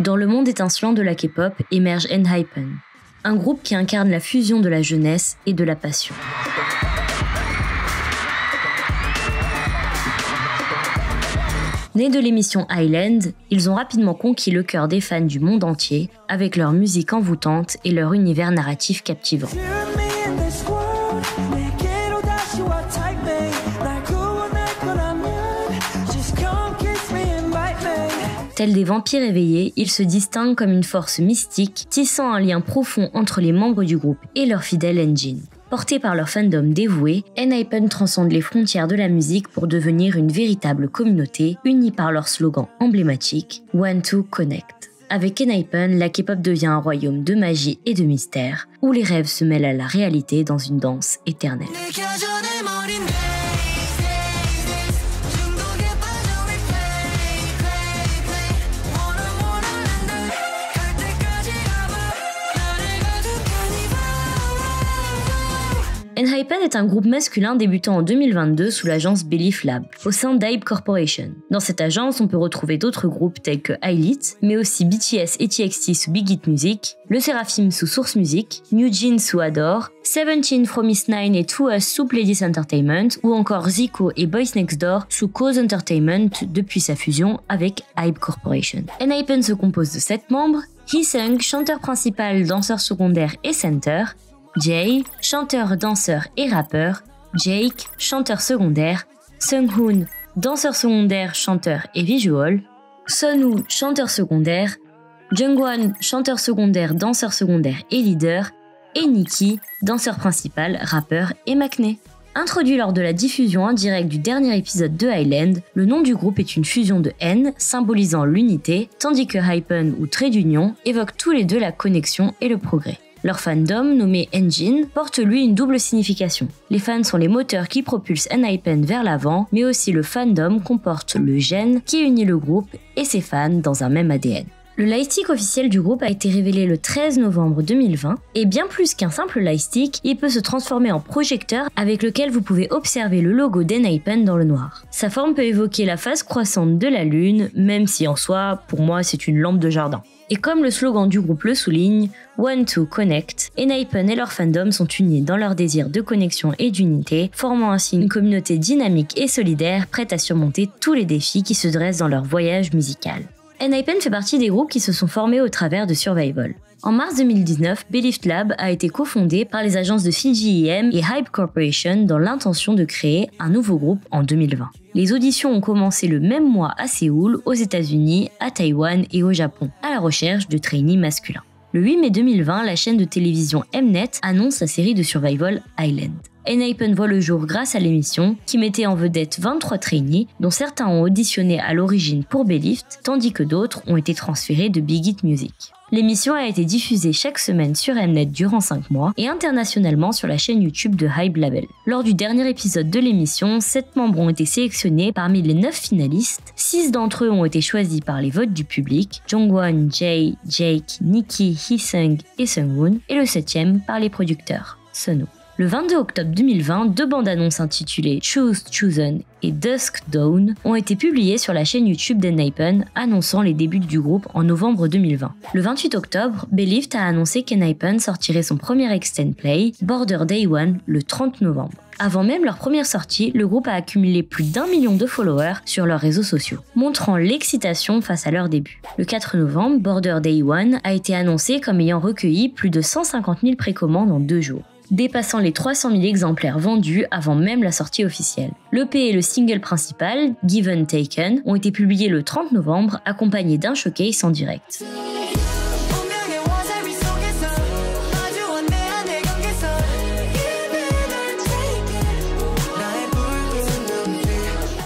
Dans le monde étincelant de la K-pop émerge ENHYPEN, un groupe qui incarne la fusion de la jeunesse et de la passion. Nés de l'émission Island, ils ont rapidement conquis le cœur des fans du monde entier avec leur musique envoûtante et leur univers narratif captivant. Tels des vampires éveillés, ils se distinguent comme une force mystique, tissant un lien profond entre les membres du groupe et leur fidèle engine. Portés par leur fandom dévoué, ENHYPEN transcende les frontières de la musique pour devenir une véritable communauté, unie par leur slogan emblématique « Want to Connect ». Avec ENHYPEN, la K-pop devient un royaume de magie et de mystère, où les rêves se mêlent à la réalité dans une danse éternelle. ENHYPEN est un groupe masculin débutant en 2022 sous l'agence Belief Lab, au sein d'HYBE Corporation. Dans cette agence, on peut retrouver d'autres groupes tels que I-LIT, mais aussi BTS et TXT sous Big Hit Music, Le Seraphim sous Source Music, New Jeans sous Adore, Seventeen, Fromis 9 et 2US sous Pledis Entertainment, ou encore Zico et Boys Next Door sous Cause Entertainment depuis sa fusion avec HYBE Corporation. ENHYPEN se compose de 7 membres, Hee-Sung, chanteur principal, danseur secondaire et center, Jae, chanteur, danseur et rappeur, Jake, chanteur secondaire, Sung-hoon, danseur secondaire, chanteur et visual, Sunwoo, chanteur secondaire, Jungwon, chanteur secondaire, danseur secondaire et leader, et Nikki, danseur principal, rappeur et maknae. Introduit lors de la diffusion indirecte du dernier épisode de Island, le nom du groupe est une fusion de N, symbolisant l'unité, tandis que Hypen ou trait d'union évoquent tous les deux la connexion et le progrès. Leur fandom, nommé Engine, porte lui une double signification. Les fans sont les moteurs qui propulsent ENHYPEN vers l'avant, mais aussi le fandom comporte le gène qui unit le groupe et ses fans dans un même ADN. Le lightstick officiel du groupe a été révélé le 13 novembre 2020, et bien plus qu'un simple lightstick, il peut se transformer en projecteur avec lequel vous pouvez observer le logo d'ENHYPEN dans le noir. Sa forme peut évoquer la phase croissante de la lune, même si en soi, pour moi, c'est une lampe de jardin. Et comme le slogan du groupe le souligne, Want to Connect, ENHYPEN et leur fandom sont unis dans leur désir de connexion et d'unité, formant ainsi une communauté dynamique et solidaire prête à surmonter tous les défis qui se dressent dans leur voyage musical. ENHYPEN fait partie des groupes qui se sont formés au travers de Survival. En mars 2019, Belief Lab a été cofondé par les agences de CGEM et HYBE Corporation dans l'intention de créer un nouveau groupe en 2020. Les auditions ont commencé le même mois à Séoul, aux États-Unis, à Taïwan et au Japon, à la recherche de trainees masculins. Le 8 mai 2020, la chaîne de télévision Mnet annonce la série de Survival Island. ENHYPEN voit le jour grâce à l'émission, qui mettait en vedette 23 trainees, dont certains ont auditionné à l'origine pour Belief, tandis que d'autres ont été transférés de Big Hit Music. L'émission a été diffusée chaque semaine sur Mnet durant 5 mois et internationalement sur la chaîne YouTube de HYBE Label. Lors du dernier épisode de l'émission, 7 membres ont été sélectionnés parmi les 9 finalistes. 6 d'entre eux ont été choisis par les votes du public, Jungwon, Jae, Jake, Nikki, Hee-Sung et Sungwoon, et le 7e par les producteurs, Sunwoo. Le 22 octobre 2020, 2 bandes annonces intitulées Choose Chosen et Dusk Dawn ont été publiées sur la chaîne YouTube d'ENHYPEN, annonçant les débuts du groupe en novembre 2020. Le 28 octobre, Belief a annoncé qu'ENHYPEN sortirait son premier extend play, Border Day 1, le 30 novembre. Avant même leur première sortie, le groupe a accumulé plus d'1 million de followers sur leurs réseaux sociaux, montrant l'excitation face à leur début. Le 4 novembre, Border Day 1 a été annoncé comme ayant recueilli plus de 150 000 précommandes en 2 jours, dépassant les 300 000 exemplaires vendus avant même la sortie officielle. L'EP et le single principal, Given Taken, ont été publiés le 30 novembre, accompagnés d'un showcase en direct.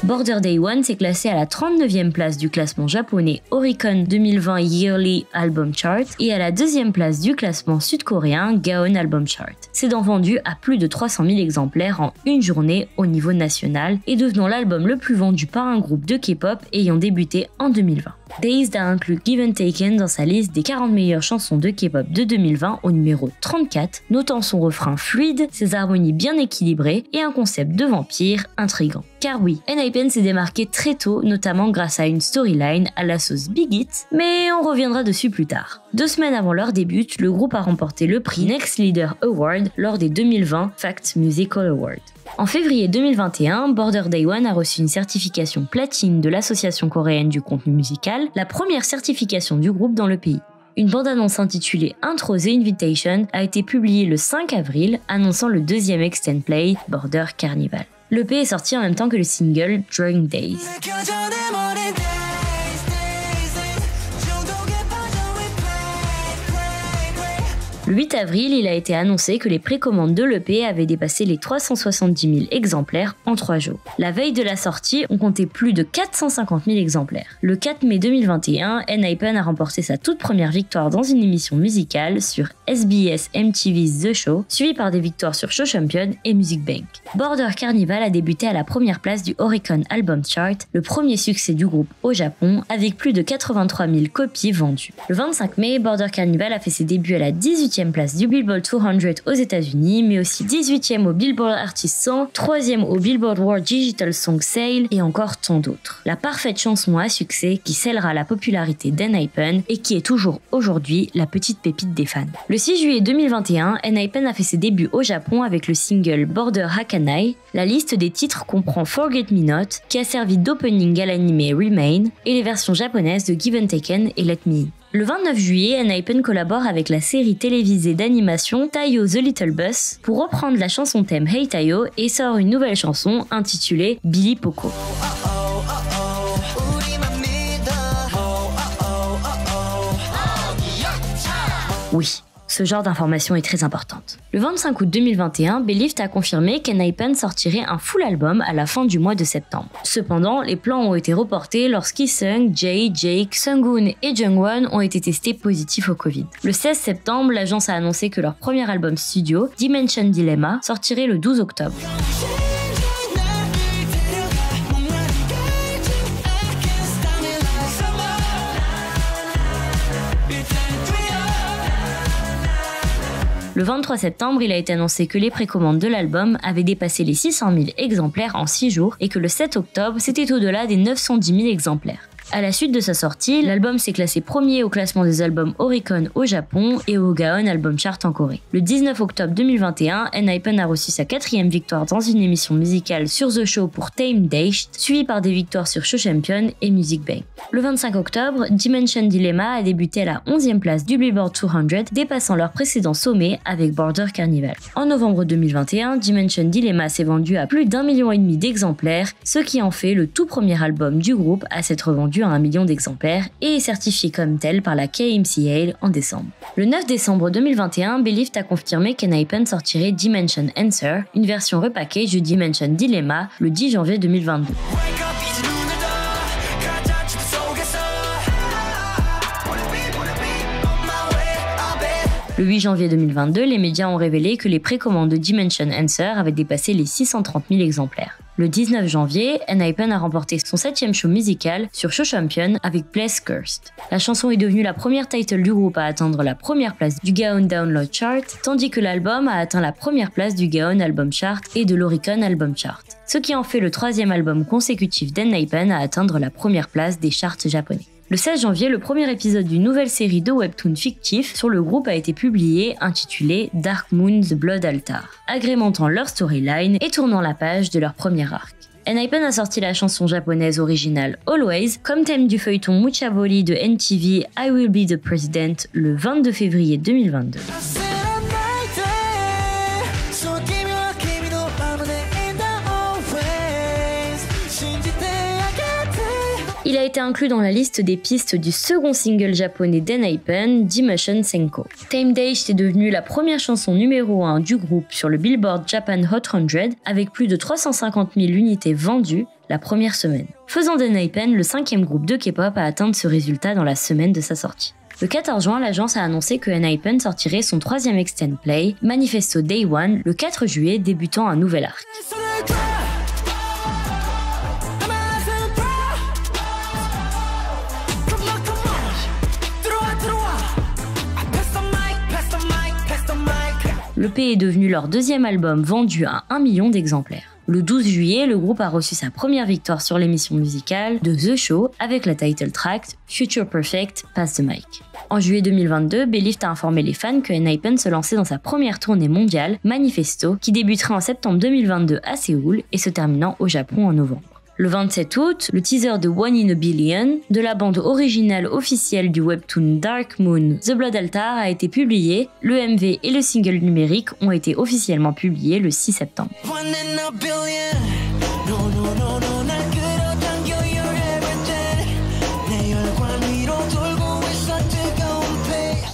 Border Day 1 s'est classé à la 39e place du classement japonais Oricon 2020 Yearly Album Chart et à la 2e place du classement sud-coréen Gaon Album Chart, s'étant vendu à plus de 300 000 exemplaires en une journée au niveau national et devenant l'album le plus vendu par un groupe de K-pop ayant débuté en 2020. Dazed a inclus Given Taken dans sa liste des 40 meilleures chansons de K-pop de 2020 au numéro 34, notant son refrain fluide, ses harmonies bien équilibrées et un concept de vampire intriguant. Car oui, ENHYPEN s'est démarqué très tôt, notamment grâce à une storyline à la sauce Big Hit, mais on reviendra dessus plus tard. 2 semaines avant leur début, le groupe a remporté le prix Next Leader Award lors des 2020 Fact Musical Awards. En février 2021, Border Day One a reçu une certification platine de l'Association coréenne du contenu musical, la première certification du groupe dans le pays. Une bande-annonce intitulée Intro The Invitation a été publiée le 5 avril, annonçant le 2e extend play Border Carnival. L'EP est sorti en même temps que le single Drawing Days. Le 8 avril, il a été annoncé que les précommandes de l'EP avaient dépassé les 370 000 exemplaires en 3 jours. La veille de la sortie, on comptait plus de 450 000 exemplaires. Le 4 mai 2021, ENHYPEN a remporté sa toute première victoire dans une émission musicale sur SBS MTV's The Show, suivie par des victoires sur Show Champion et Music Bank. Border Carnival a débuté à la première place du Oricon Album Chart, le premier succès du groupe au Japon, avec plus de 83 000 copies vendues. Le 25 mai, Border Carnival a fait ses débuts à la 18e place du Billboard 200 aux États-Unis, mais aussi 18e au Billboard Artist 100, 3e au Billboard World Digital Song Sale et encore tant d'autres. La parfaite chanson à succès qui scellera la popularité d'ENHYPEN et qui est toujours aujourd'hui la petite pépite des fans. Le 6 juillet 2021, ENHYPEN a fait ses débuts au Japon avec le single Border Hakanai. La liste des titres comprend Forget Me Not, qui a servi d'opening à l'anime Remain, et les versions japonaises de Given Taken et Let Me In. Le 29 juillet, ENHYPEN collabore avec la série télévisée d'animation Tayo The Little Bus pour reprendre la chanson thème Hey Tayo et sort une nouvelle chanson intitulée Billy Poco. Oui, ce genre d'information est très importante. Le 25 août 2021, Belift a confirmé qu'ENHYPEN sortirait un full album à la fin du mois de septembre. Cependant, les plans ont été reportés lorsqu'Isung, Jay, Jake, Sunghoon et Jungwon ont été testés positifs au Covid. Le 16 septembre, l'agence a annoncé que leur premier album studio, Dimension Dilemma, sortirait le 12 octobre. Le 23 septembre, il a été annoncé que les précommandes de l'album avaient dépassé les 600 000 exemplaires en 6 jours et que le 7 octobre, c'était au-delà des 910 000 exemplaires. À la suite de sa sortie, l'album s'est classé premier au classement des albums Oricon au Japon et au Gaon Album Chart en Corée. Le 19 octobre 2021, ENHYPEN a reçu sa 4e victoire dans une émission musicale sur The Show pour Tame Dazed, suivie par des victoires sur Show Champion et Music Bank. Le 25 octobre, Dimension Dilemma a débuté à la 11e place du Billboard 200, dépassant leur précédent sommet avec Border Carnival. En novembre 2021, Dimension Dilemma s'est vendu à plus d'1,5 million d'exemplaires, ce qui en fait le tout premier album du groupe à s'être vendu à 1 million d'exemplaires et est certifié comme tel par la KMCA en décembre. Le 9 décembre 2021, Belift a confirmé qu'ENHYPEN sortirait Dimension Answer, une version repackage de Dimension Dilemma, le 10 janvier 2022. Le 8 janvier 2022, les médias ont révélé que les précommandes de Dimension Answer avaient dépassé les 630 000 exemplaires. Le 19 janvier, ENHYPEN a remporté son 7e show musical sur Show Champion avec Blessed Cursed. La chanson est devenue la première title du groupe à atteindre la première place du Gaon Download Chart, tandis que l'album a atteint la première place du Gaon Album Chart et de l'Oricon Album Chart, ce qui en fait le 3e album consécutif d'ENHYPEN à atteindre la première place des charts japonais. Le 16 janvier, le premier épisode d'une nouvelle série de webtoons fictifs sur le groupe a été publié, intitulé Dark Moon The Blood Altar, agrémentant leur storyline et tournant la page de leur premier arc. ENHYPEN a sorti la chanson japonaise originale Always comme thème du feuilleton Muchaboli de NTV I Will Be the President le 22 février 2022. Il a été inclus dans la liste des pistes du second single japonais d'ENHYPEN, Dimension Senko. Tame Dazed est devenue la première chanson numéro 1 du groupe sur le Billboard Japan Hot 100 avec plus de 350 000 unités vendues la première semaine, faisant d'ENHYPEN le 5e groupe de K-pop à atteindre ce résultat dans la semaine de sa sortie. Le 14 juin, l'agence a annoncé que ENHYPEN sortirait son 3e extend play, Manifesto Day One, le 4 juillet, débutant un nouvel arc. L'EP est devenu leur deuxième album vendu à 1 million d'exemplaires. Le 12 juillet, le groupe a reçu sa première victoire sur l'émission musicale de The Show avec la title track Future Perfect, Pass the Mic. En juillet 2022, Belift a informé les fans que ENHYPEN se lançait dans sa première tournée mondiale, Manifesto, qui débuterait en septembre 2022 à Séoul et se terminant au Japon en novembre. Le 27 août, le teaser de One in a Billion, de la bande originale officielle du webtoon Dark Moon, The Blood Altar, a été publié. Le MV et le single numérique ont été officiellement publiés le 6 septembre.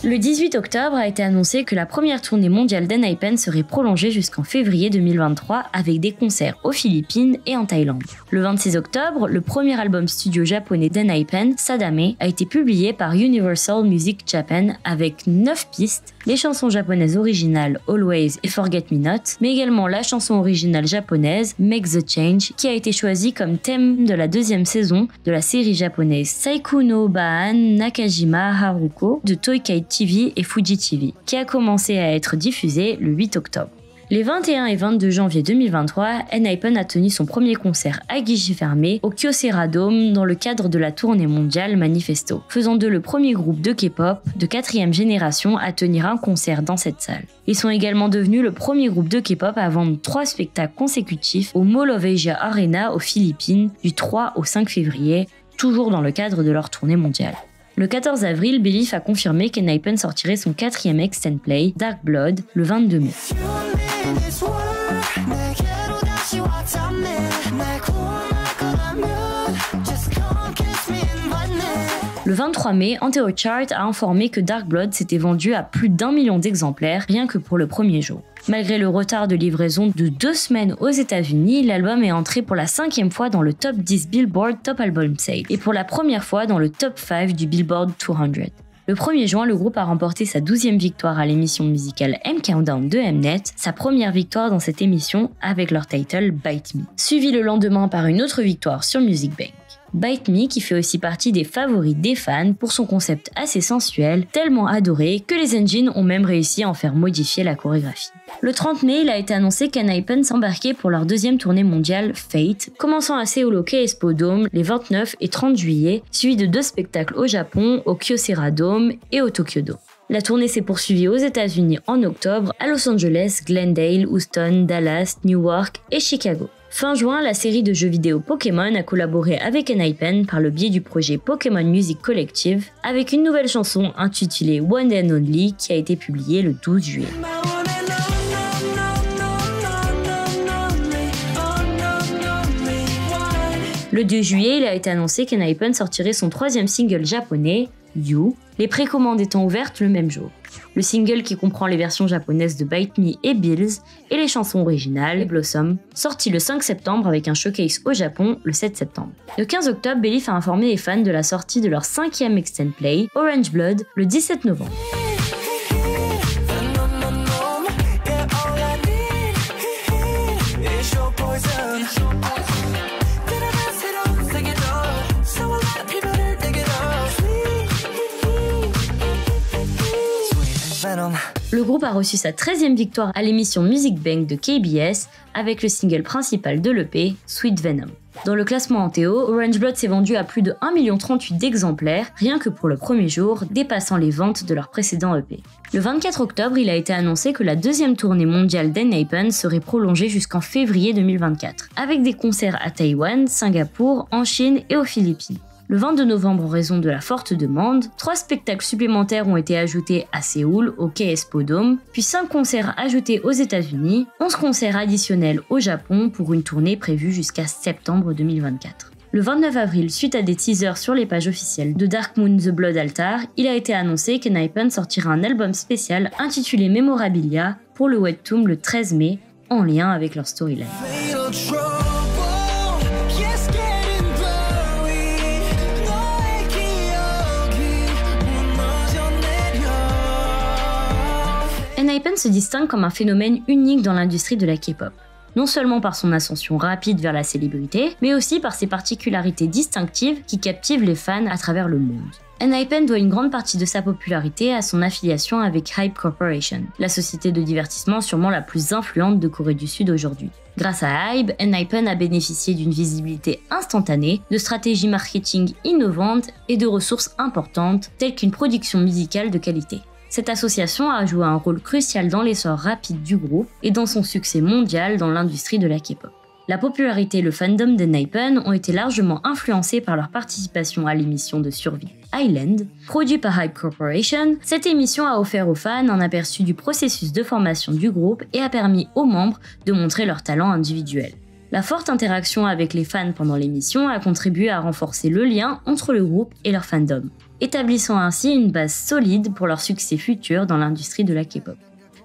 Le 18 octobre a été annoncé que la première tournée mondiale d'ENHYPEN serait prolongée jusqu'en février 2023 avec des concerts aux Philippines et en Thaïlande. Le 26 octobre, le premier album studio japonais d'ENHYPEN, Sadame, a été publié par Universal Music Japan avec 9 pistes, les chansons japonaises originales Always et Forget Me Not, mais également la chanson originale japonaise Make the Change qui a été choisie comme thème de la deuxième saison de la série japonaise Saiku no Baan Nakajima Haruko de Toei TV et Fuji TV, qui a commencé à être diffusée le 8 octobre. Les 21 et 22 janvier 2023, ENHYPEN a tenu son premier concert à guichet fermé au Kyocera Dome dans le cadre de la tournée mondiale Manifesto, faisant d'eux le premier groupe de K-pop de 4e génération à tenir un concert dans cette salle. Ils sont également devenus le premier groupe de K-pop à vendre 3 spectacles consécutifs au Mall of Asia Arena aux Philippines du 3 au 5 février, toujours dans le cadre de leur tournée mondiale. Le 14 avril, Belief a confirmé qu'ENHYPEN sortirait son 4e extend play, Dark Blood, le 22 mai. Le 23 mai, Enterochart a informé que Dark Blood s'était vendu à plus d'1 million d'exemplaires rien que pour le premier jour. Malgré le retard de livraison de 2 semaines aux États-Unis, l'album est entré pour la 5e fois dans le top 10 Billboard Top Album Sale et pour la première fois dans le top 5 du Billboard 200. Le 1er juin, le groupe a remporté sa 12e victoire à l'émission musicale M Countdown de Mnet, sa première victoire dans cette émission avec leur title Bite Me, suivi le lendemain par une autre victoire sur Music Bank. Bite Me qui fait aussi partie des favoris des fans pour son concept assez sensuel, tellement adoré que les engines ont même réussi à en faire modifier la chorégraphie. Le 30 mai, il a été annoncé qu'ENHYPEN s'embarquait pour leur 2e tournée mondiale Fate, commençant à Séoul au KSPO Dome les 29 et 30 juillet, suivi de 2 spectacles au Japon, au Kyocera Dome et au Tokyo Dome. La tournée s'est poursuivie aux États-Unis en octobre, à Los Angeles, Glendale, Houston, Dallas, Newark et Chicago. Fin juin, la série de jeux vidéo Pokémon a collaboré avec ENHYPEN par le biais du projet Pokémon Music Collective avec une nouvelle chanson intitulée One and Only qui a été publiée le 12 juillet. Le 2 juillet, il a été annoncé qu'ENHYPEN sortirait son 3e single japonais, You, les précommandes étant ouvertes le même jour. Le single qui comprend les versions japonaises de Bite Me et Bills et les chansons originales Blossom, sorti le 5 septembre avec un showcase au Japon le 7 septembre. Le 15 octobre, Belief a informé les fans de la sortie de leur 5e extend play, Orange Blood, le 17 novembre. Le groupe a reçu sa 13e victoire à l'émission Music Bank de KBS avec le single principal de l'EP, Sweet Venom. Dans le classement Anteo, Orange Blood s'est vendu à plus de 1,38 million d'exemplaires rien que pour le premier jour, dépassant les ventes de leur précédent EP. Le 24 octobre, il a été annoncé que la 2e tournée mondiale d'ENHYPEN serait prolongée jusqu'en février 2024, avec des concerts à Taïwan, Singapour, en Chine et aux Philippines. Le 22 novembre, en raison de la forte demande, 3 spectacles supplémentaires ont été ajoutés à Séoul, au KSPO Dome, puis 5 concerts ajoutés aux États-Unis, 11 concerts additionnels au Japon pour une tournée prévue jusqu'à septembre 2024. Le 29 avril, suite à des teasers sur les pages officielles de Dark Moon The Blood Altar, il a été annoncé qu'ENHYPEN sortira un album spécial intitulé Memorabilia pour le webtoon le 13 mai, en lien avec leur storyline. ENHYPEN se distingue comme un phénomène unique dans l'industrie de la K-pop. Non seulement par son ascension rapide vers la célébrité, mais aussi par ses particularités distinctives qui captivent les fans à travers le monde. ENHYPEN doit une grande partie de sa popularité à son affiliation avec HYBE Corporation, la société de divertissement sûrement la plus influente de Corée du Sud aujourd'hui. Grâce à HYBE, ENHYPEN a bénéficié d'une visibilité instantanée, de stratégies marketing innovantes et de ressources importantes telles qu'une production musicale de qualité. Cette association a joué un rôle crucial dans l'essor rapide du groupe et dans son succès mondial dans l'industrie de la K-pop. La popularité et le fandom d'ENHYPEN ont été largement influencés par leur participation à l'émission de survie Island. Produit par HYBE Corporation, cette émission a offert aux fans un aperçu du processus de formation du groupe et a permis aux membres de montrer leur talent individuel. La forte interaction avec les fans pendant l'émission a contribué à renforcer le lien entre le groupe et leur fandom, établissant ainsi une base solide pour leur succès futur dans l'industrie de la K-pop.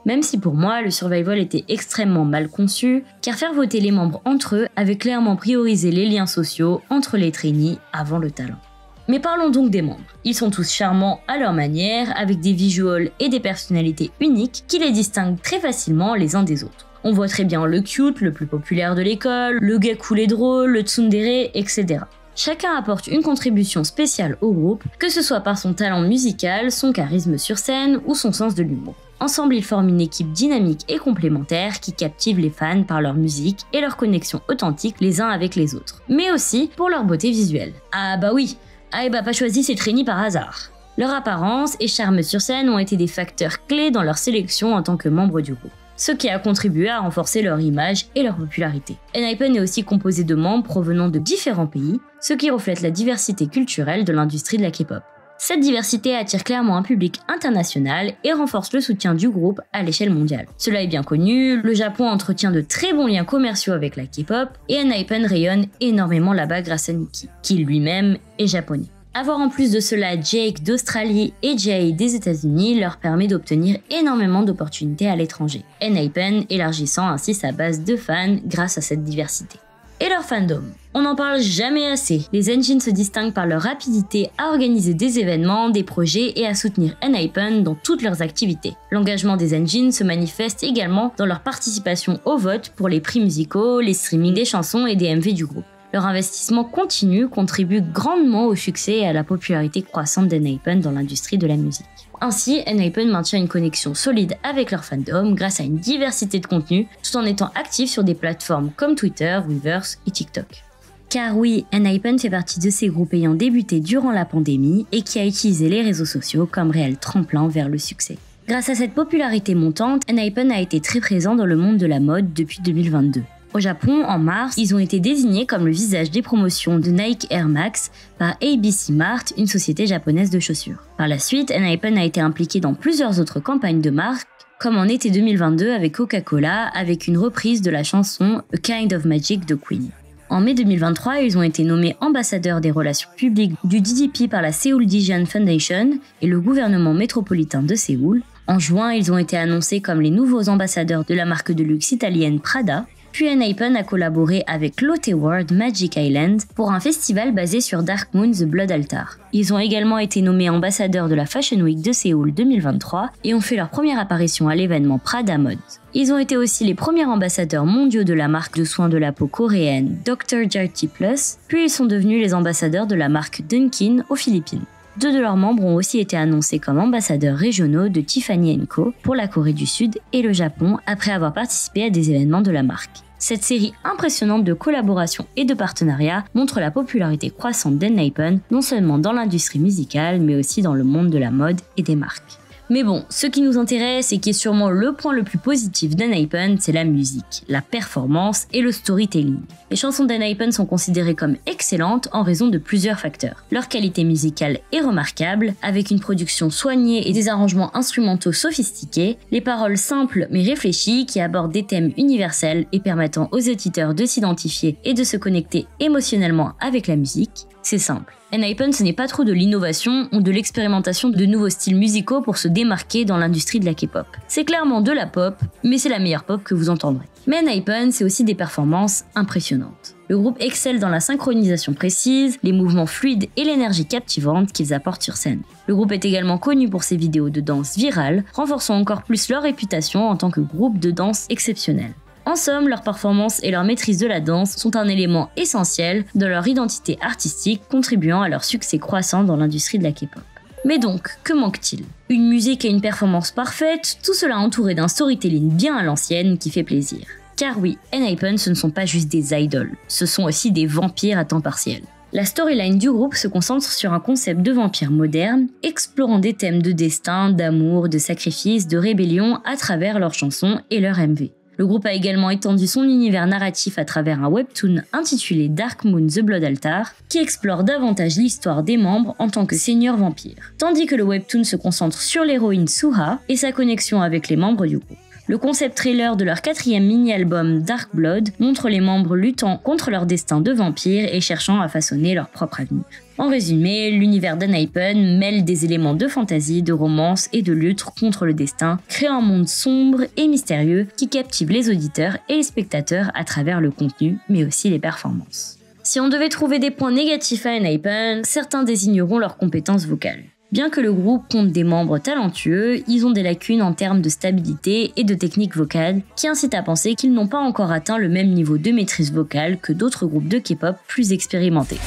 Même si pour moi, le survival était extrêmement mal conçu, car faire voter les membres entre eux avait clairement priorisé les liens sociaux entre les trainees avant le talent. Mais parlons donc des membres. Ils sont tous charmants à leur manière, avec des visuals et des personnalités uniques qui les distinguent très facilement les uns des autres. On voit très bien le cute, le plus populaire de l'école, le gars cool et drôle, le tsundere, etc. Chacun apporte une contribution spéciale au groupe, que ce soit par son talent musical, son charisme sur scène ou son sens de l'humour. Ensemble, ils forment une équipe dynamique et complémentaire qui captive les fans par leur musique et leur connexion authentique les uns avec les autres, mais aussi pour leur beauté visuelle. Ah bah oui, HYBE a pas choisi ses trainees par hasard. Leur apparence et charme sur scène ont été des facteurs clés dans leur sélection en tant que membres du groupe, ce qui a contribué à renforcer leur image et leur popularité. ENHYPEN est aussi composé de membres provenant de différents pays, ce qui reflète la diversité culturelle de l'industrie de la K-pop. Cette diversité attire clairement un public international et renforce le soutien du groupe à l'échelle mondiale. Cela est bien connu, le Japon entretient de très bons liens commerciaux avec la K-pop et ENHYPEN rayonne énormément là-bas grâce à Nicki, qui lui-même est japonais. Avoir en plus de cela Jake d'Australie et Jay des États-Unis leur permet d'obtenir énormément d'opportunités à l'étranger, ENHYPEN élargissant ainsi sa base de fans grâce à cette diversité. Et leur fandom. On n'en parle jamais assez. Les Engines se distinguent par leur rapidité à organiser des événements, des projets et à soutenir ENHYPEN dans toutes leurs activités. L'engagement des Engines se manifeste également dans leur participation au vote pour les prix musicaux, les streamings des chansons et des MV du groupe. Leur investissement continu contribue grandement au succès et à la popularité croissante d'ENHYPEN dans l'industrie de la musique. Ainsi, ENHYPEN maintient une connexion solide avec leur fandom grâce à une diversité de contenus, tout en étant actif sur des plateformes comme Twitter, Weverse et TikTok. Car oui, ENHYPEN fait partie de ces groupes ayant débuté durant la pandémie et qui a utilisé les réseaux sociaux comme réel tremplin vers le succès. Grâce à cette popularité montante, ENHYPEN a été très présent dans le monde de la mode depuis 2022. Au Japon, en mars, ils ont été désignés comme le visage des promotions de Nike Air Max par ABC Mart, une société japonaise de chaussures. Par la suite, ENHYPEN a été impliqué dans plusieurs autres campagnes de marque, comme en été 2022 avec Coca-Cola, avec une reprise de la chanson A Kind of Magic de Queen. En mai 2023, ils ont été nommés ambassadeurs des relations publiques du DDP par la Seoul Dijon Foundation et le gouvernement métropolitain de Séoul. En juin, ils ont été annoncés comme les nouveaux ambassadeurs de la marque de luxe italienne Prada. Puis ENHYPEN a collaboré avec Lotte World Magic Island pour un festival basé sur Dark Moon The Blood Altar. Ils ont également été nommés ambassadeurs de la Fashion Week de Séoul 2023 et ont fait leur première apparition à l'événement Prada Mode. Ils ont été aussi les premiers ambassadeurs mondiaux de la marque de soins de la peau coréenne Dr. Jart+, puis ils sont devenus les ambassadeurs de la marque Dunkin' aux Philippines. Deux de leurs membres ont aussi été annoncés comme ambassadeurs régionaux de Tiffany & Co pour la Corée du Sud et le Japon après avoir participé à des événements de la marque. Cette série impressionnante de collaborations et de partenariats montre la popularité croissante d'ENHYPEN, non seulement dans l'industrie musicale, mais aussi dans le monde de la mode et des marques. Mais bon, ce qui nous intéresse et qui est sûrement le point le plus positif d'ENHYPEN, c'est la musique, la performance et le storytelling. Les chansons d'ENHYPEN sont considérées comme excellentes en raison de plusieurs facteurs. Leur qualité musicale est remarquable, avec une production soignée et des arrangements instrumentaux sophistiqués, les paroles simples mais réfléchies qui abordent des thèmes universels et permettant aux auditeurs de s'identifier et de se connecter émotionnellement avec la musique. C'est simple. ENHYPEN, ce n'est pas trop de l'innovation ou de l'expérimentation de nouveaux styles musicaux pour se démarquer dans l'industrie de la K-pop. C'est clairement de la pop, mais c'est la meilleure pop que vous entendrez. Mais ENHYPEN, c'est aussi des performances impressionnantes. Le groupe excelle dans la synchronisation précise, les mouvements fluides et l'énergie captivante qu'ils apportent sur scène. Le groupe est également connu pour ses vidéos de danse virales, renforçant encore plus leur réputation en tant que groupe de danse exceptionnel. En somme, leur performance et leur maîtrise de la danse sont un élément essentiel de leur identité artistique, contribuant à leur succès croissant dans l'industrie de la K-pop. Mais donc, que manque-t-il? Une musique et une performance parfaites, tout cela entouré d'un storytelling bien à l'ancienne qui fait plaisir. Car oui, ENHYPEN ce ne sont pas juste des idoles, ce sont aussi des vampires à temps partiel. La storyline du groupe se concentre sur un concept de vampire moderne, explorant des thèmes de destin, d'amour, de sacrifice, de rébellion à travers leurs chansons et leurs MV. Le groupe a également étendu son univers narratif à travers un webtoon intitulé Dark Moon The Blood Altar, qui explore davantage l'histoire des membres en tant que seigneurs vampires, tandis que le webtoon se concentre sur l'héroïne Suha et sa connexion avec les membres du groupe. Le concept trailer de leur 4e mini-album Dark Blood montre les membres luttant contre leur destin de vampires et cherchant à façonner leur propre avenir. En résumé, l'univers d'ENHYPEN mêle des éléments de fantasy, de romance et de lutte contre le destin, créant un monde sombre et mystérieux qui captive les auditeurs et les spectateurs à travers le contenu, mais aussi les performances. Si on devait trouver des points négatifs à ENHYPEN, certains désigneront leurs compétences vocales. Bien que le groupe compte des membres talentueux, ils ont des lacunes en termes de stabilité et de technique vocale qui incitent à penser qu'ils n'ont pas encore atteint le même niveau de maîtrise vocale que d'autres groupes de K-pop plus expérimentés.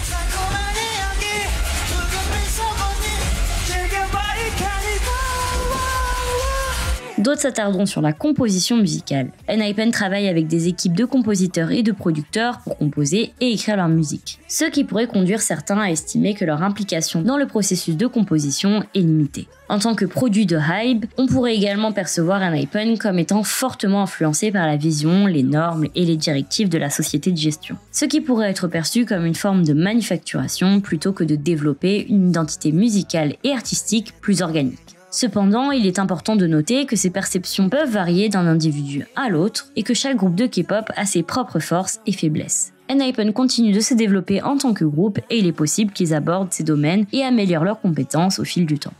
D'autres s'attarderont sur la composition musicale. ENHYPEN travaille avec des équipes de compositeurs et de producteurs pour composer et écrire leur musique, ce qui pourrait conduire certains à estimer que leur implication dans le processus de composition est limitée. En tant que produit de HYBE, on pourrait également percevoir ENHYPEN comme étant fortement influencé par la vision, les normes et les directives de la société de gestion, ce qui pourrait être perçu comme une forme de manufacturation plutôt que de développer une identité musicale et artistique plus organique. Cependant, il est important de noter que ces perceptions peuvent varier d'un individu à l'autre et que chaque groupe de K-pop a ses propres forces et faiblesses. ENHYPEN continue de se développer en tant que groupe et il est possible qu'ils abordent ces domaines et améliorent leurs compétences au fil du temps.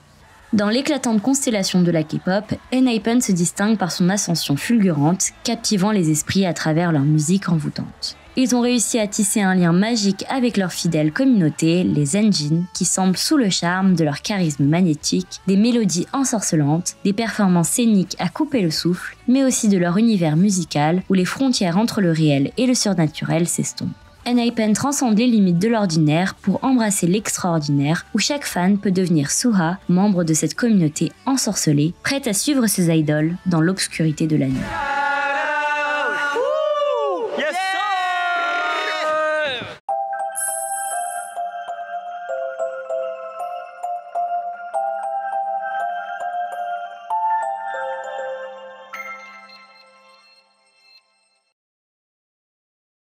Dans l'éclatante constellation de la K-pop, ENHYPEN se distingue par son ascension fulgurante, captivant les esprits à travers leur musique envoûtante. Ils ont réussi à tisser un lien magique avec leur fidèle communauté, les Enjin, qui semblent sous le charme de leur charisme magnétique, des mélodies ensorcelantes, des performances scéniques à couper le souffle, mais aussi de leur univers musical où les frontières entre le réel et le surnaturel s'estompent. ENHYPEN transcende les limites de l'ordinaire pour embrasser l'extraordinaire, où chaque fan peut devenir Suha, membre de cette communauté ensorcelée, prête à suivre ses idoles dans l'obscurité de la nuit.